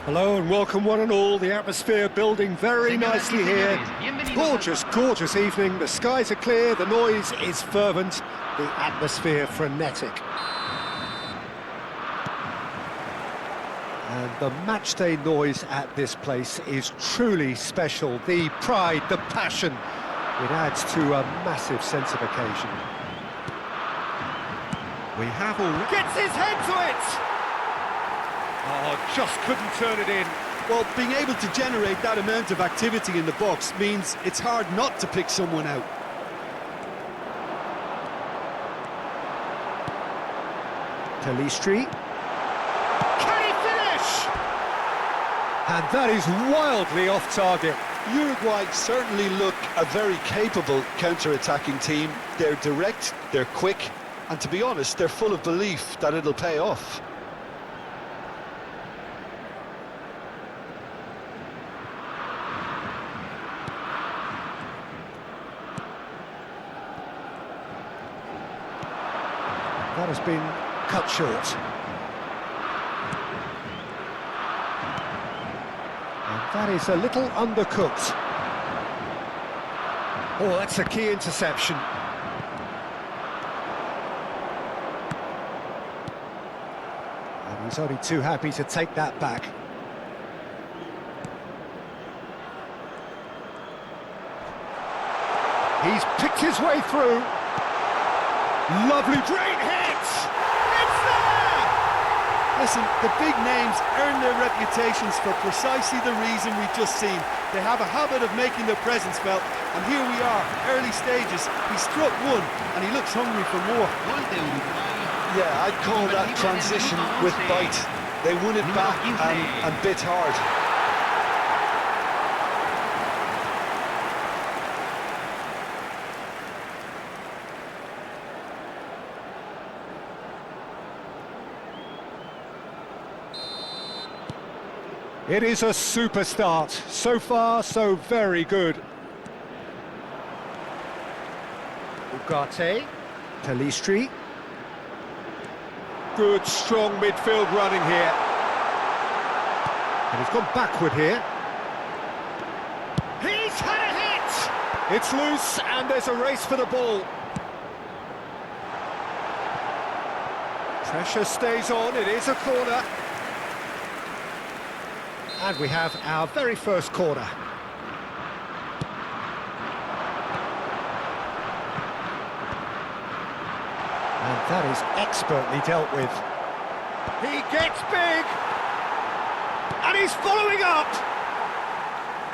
Hello and welcome one and all. The atmosphere building very nicely here. Gorgeous, gorgeous evening. The skies are clear, the noise is fervent, the atmosphere frenetic. And the matchday noise at this place is truly special. The pride, the passion, it adds to a massive sense of occasion. We have already... Gets his head to it! Oh, just couldn't turn it in. Well, being able to generate that amount of activity in the box means it's hard not to pick someone out. Pelistri. Can he finish? And that is wildly off target. Uruguay certainly look a very capable counter-attacking team. They're direct, they're quick, and to be honest, they're full of belief that it'll pay off. That has been cut short. And that is a little undercooked. Oh, that's a key interception. And he's only too happy to take that back. He's picked his way through. Lovely, great hit! It's there! Listen, the big names earn their reputations for precisely the reason we've just seen. They have a habit of making their presence felt, and here we are, early stages. He struck one, and he looks hungry for more. Yeah, I'd call that transition with bite. They won it back and bit hard. It is a super start. So far, so very good. Ugarte. Pelistri. Good, strong midfield running here. And he's gone backward here. He's had a hit! It's loose, and there's a race for the ball. Pressure stays on, it is a corner. And we have our very first corner. And that is expertly dealt with. He gets big! And he's following up!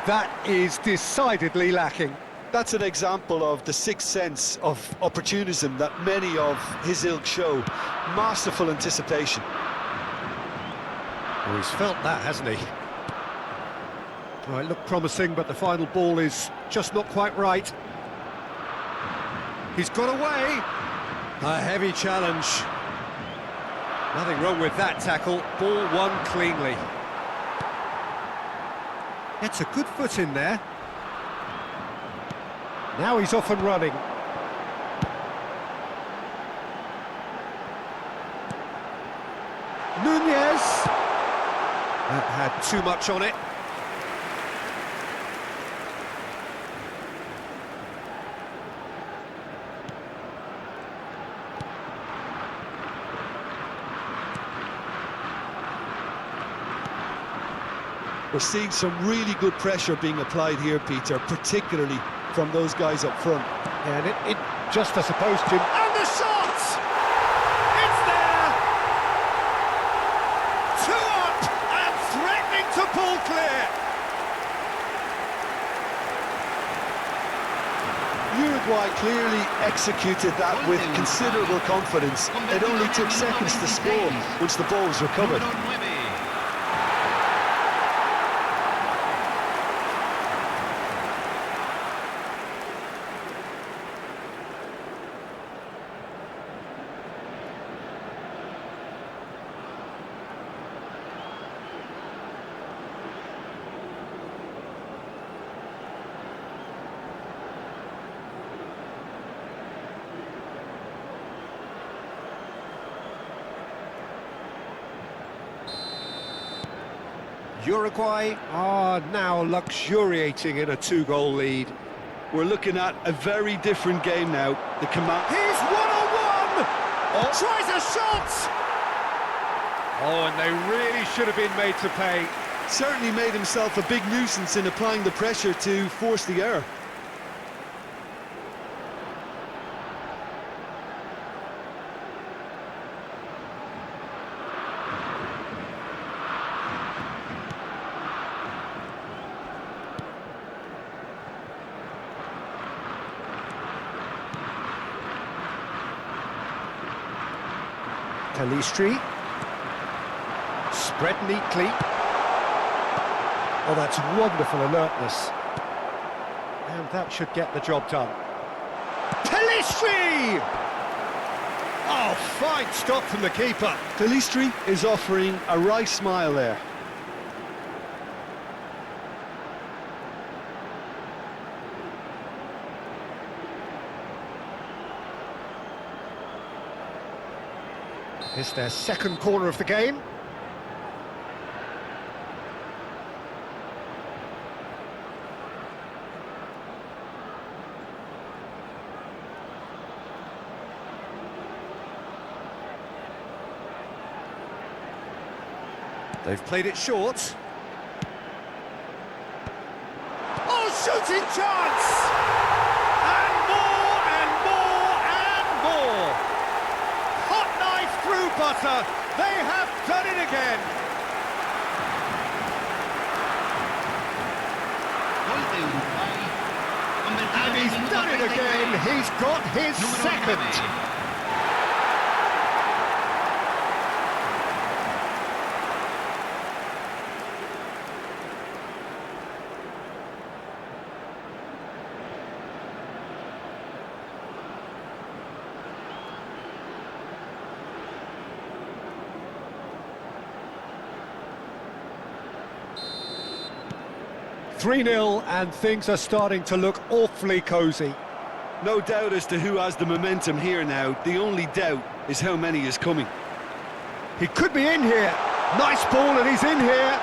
That is decidedly lacking. That's an example of the sixth sense of opportunism that many of his ilk show. Masterful anticipation. Oh, he's felt that, hasn't he? Well, it looked promising, but the final ball is just not quite right. He's got away. A heavy challenge. Nothing wrong with that tackle. Ball won cleanly. Gets a good foot in there. Now he's off and running. Nunez. That had too much on it. We're seeing some really good pressure being applied here, Peter, particularly from those guys up front. Yeah, and it just, I suppose, Jim... And the shot! It's there! 2 up and threatening to pull clear! Uruguay clearly executed that with considerable confidence. It only took seconds to score once the ball was recovered. Uruguay are now luxuriating in a two-goal lead. We're looking at a very different game now. The command... He's one-on-one! Oh. Tries a shot! Oh, and they really should have been made to pay. Certainly made himself a big nuisance in applying the pressure to force the error. Calistri. Spread neatly. Oh, that's wonderful alertness. And that should get the job done. Calistri! Oh, fine stop from the keeper. Calistri is offering a wry smile there. It's their second corner of the game. They've played it short. Oh, shooting chance! And more, and more, and more! Hot knife through butter. They have done it again. And he's done it again. He's got his second. 3-0, and things are starting to look awfully cosy. No doubt as to who has the momentum here now. The only doubt is how many is coming. He could be in here. Nice ball, and he's in here.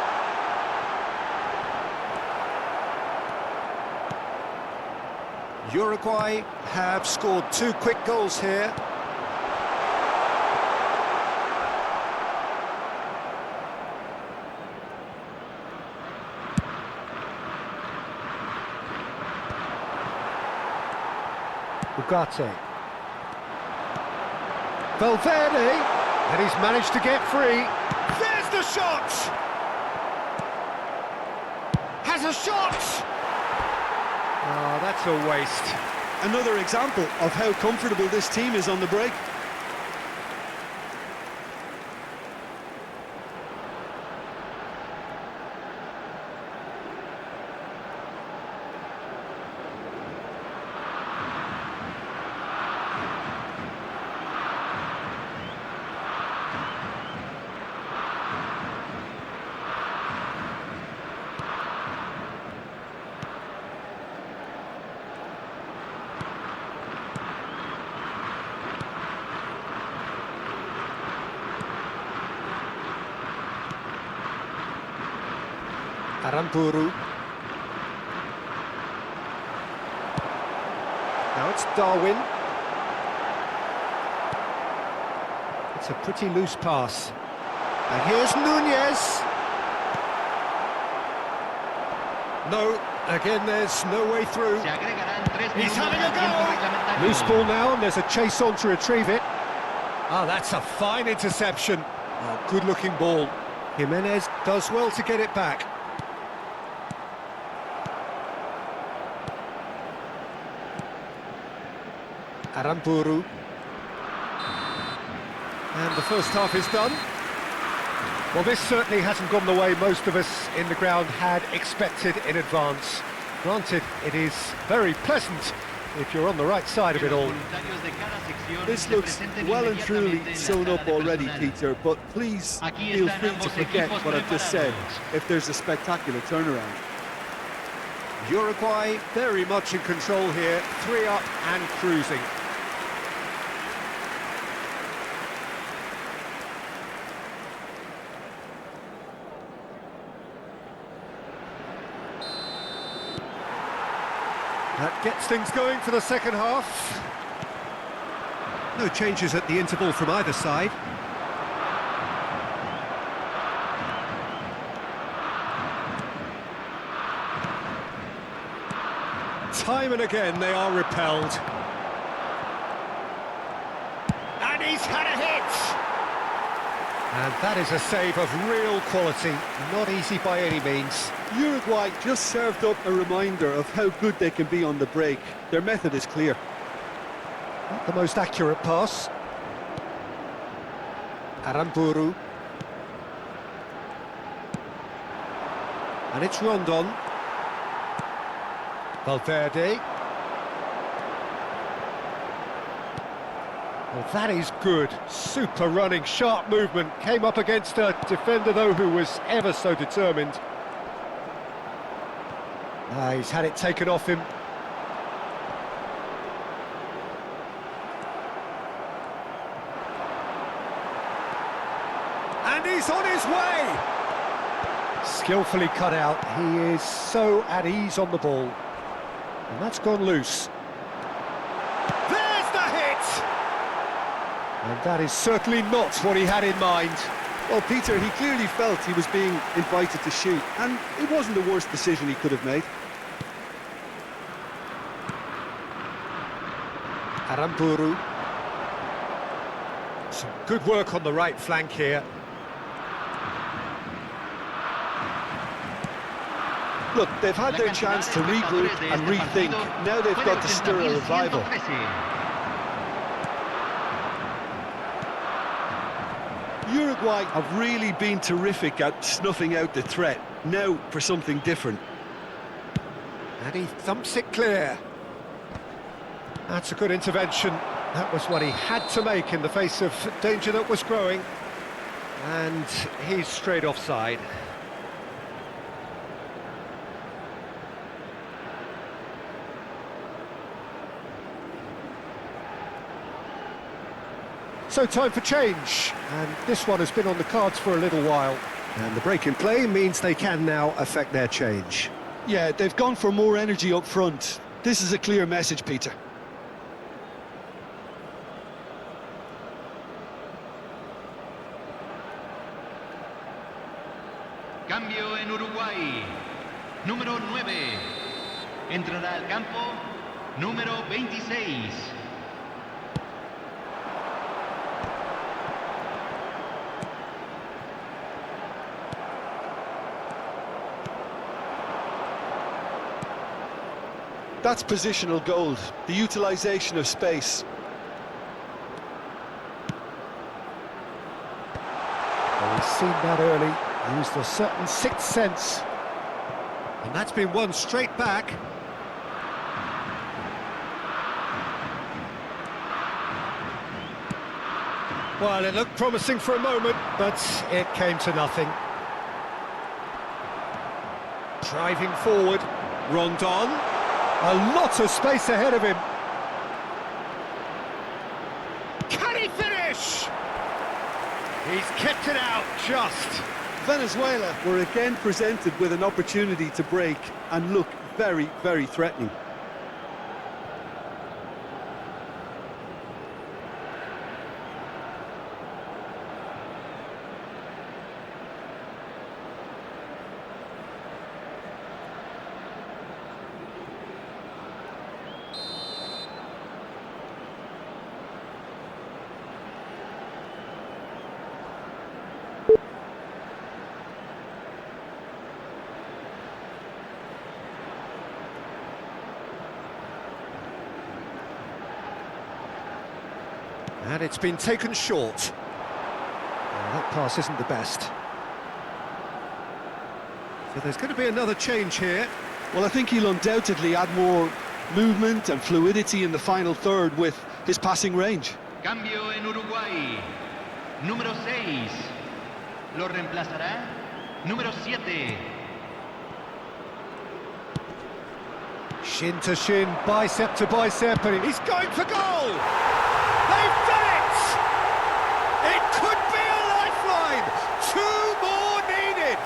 Uruguay have scored 2 quick goals here. Ugarte. Valverde, and he's managed to get free. There's the shot! Has a shot! Oh, that's a waste. Another example of how comfortable this team is on the break. Aramburu. Now it's Darwin. It's a pretty loose pass. And here's Nunez. No, again there's no way through. He's having a go! Loose ball now, and there's a chase on to retrieve it. Ah, that's a fine interception. Oh, good-looking ball. Jimenez does well to get it back. Aramburu. And the first half is done. Well, this certainly hasn't gone the way most of us in the ground had expected in advance. Granted, it is very pleasant if you're on the right side of it all. This looks well and truly sewn up already, Peter, but please feel free to forget what I've just said if there's a spectacular turnaround. Uruguay very much in control here, 3 up and cruising. That gets things going for the second half. No changes at the interval from either side. Time and again they are repelled. And he's had a hit! And that is a save of real quality, not easy by any means. Uruguay just served up a reminder of how good they can be on the break. Their method is clear. Not the most accurate pass. Aramburu. And it's Rondon. Valverde. Well, that is good. Super running, sharp movement. Came up against a defender, though, who was ever so determined. He's had it taken off him. And he's on his way! Skillfully cut out. He is so at ease on the ball. And that's gone loose. There's the hit! And that is certainly not what he had in mind. Well, Peter, he clearly felt he was being invited to shoot, and it wasn't the worst decision he could have made. Aramburu. Some good work on the right flank here. Look, they've had their chance to regroup and rethink. Now they've got to stir a revival. Uruguay have really been terrific at snuffing out the threat. Now for something different. And he thumps it clear. That's a good intervention. That was what he had to make in the face of danger that was growing. And he's straight offside. So time for change, and this one has been on the cards for a little while. And the break in play means they can now affect their change. Yeah, they've gone for more energy up front. This is a clear message, Peter. Cambio en Uruguay. Número 9. Entrará al campo número 26. That's positional gold, the utilisation of space. Well, he's seen that early, used a certain sixth sense. And that's been won straight back. Well, it looked promising for a moment, but it came to nothing. Driving forward, Rondon. A lot of space ahead of him. Can he finish? He's kept it out just. Venezuela were again presented with an opportunity to break and look very, very threatening. And it's been taken short. Well, that pass isn't the best. So there's going to be another change here. Well, I think he'll undoubtedly add more movement and fluidity in the final third with his passing range. Cambio en Uruguay. Número 6. Lo reemplazará número 7. Shin to shin, bicep to bicep, and he's going for goal! They've done it! It could be a lifeline! 2 more needed!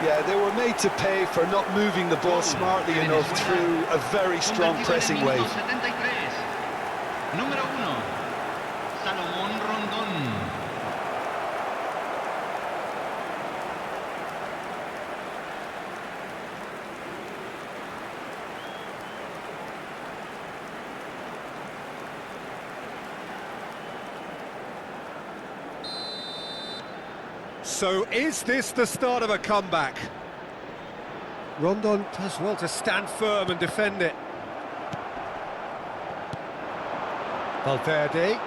Yeah, they were made to pay for not moving the ball smartly enough through a very strong pressing wave. 73. Número 1, Salomón Rondón. So is this the start of a comeback? Rondon does well to stand firm and defend it. Valverde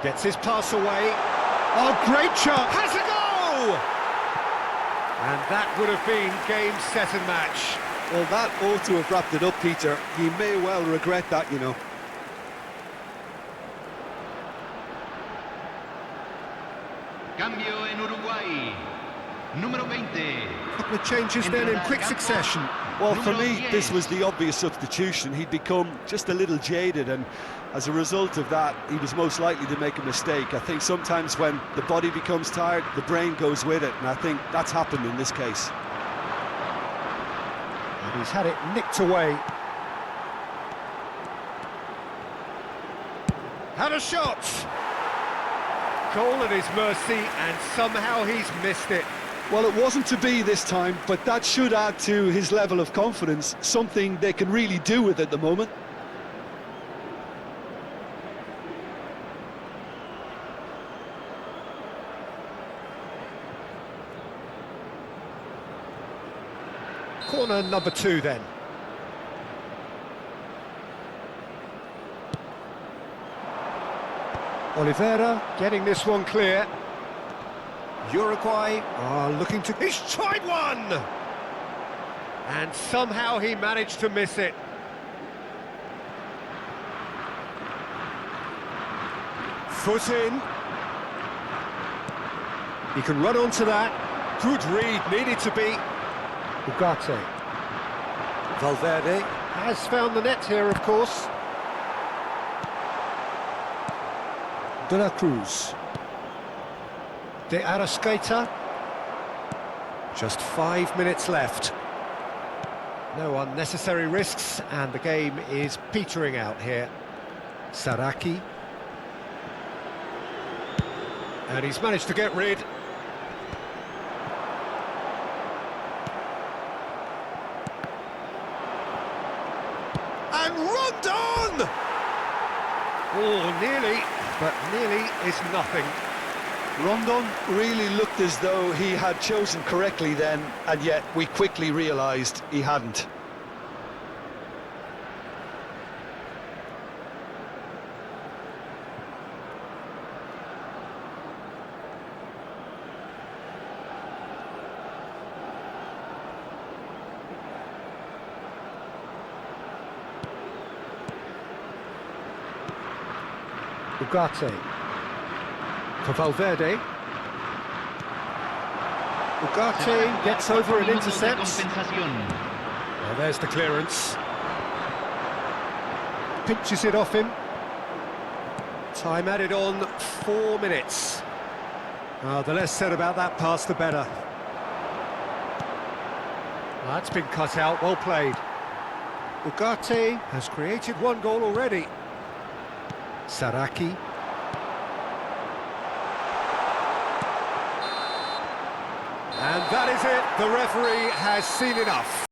gets his pass away. Oh, great shot! Has a goal! And that would have been game, set and match. Well, that ought to have wrapped it up, Peter. He may well regret that, you know. Cambio en Uruguay. Número 20. Couple of changes then in quick succession. Well, for me, this was the obvious substitution. He'd become just a little jaded, and as a result of that, he was most likely to make a mistake. I think sometimes when the body becomes tired, the brain goes with it, and I think that's happened in this case. And he's had it nicked away. Had a shot! Goal at his mercy, and somehow he's missed it. Well, it wasn't to be this time, but that should add to his level of confidence, something they can really do with at the moment. Corner number 2 then. Oliveira getting this one clear. Uruguay are looking to... He's tried one! And somehow he managed to miss it. Foot in. He can run onto that. Good read, needed to be. Ugarte. Valverde has found the net here, of course. De la Cruz. De Arrascaeta. Just 5 minutes left. No unnecessary risks, and the game is petering out here. Saraki. And he's managed to get rid. And Rondon! Oh, nearly, but nearly is nothing. Rondon really looked as though he had chosen correctly then, and yet we quickly realised he hadn't. Ugarte for Valverde. Ugarte gets over and intercepts. Well, there's the clearance. Pinches it off him. Time added on 4 minutes. The less said about that pass, the better. That's been cut out, well played. Ugarte has created 1 goal already. Saraki. And that is it. The referee has seen enough.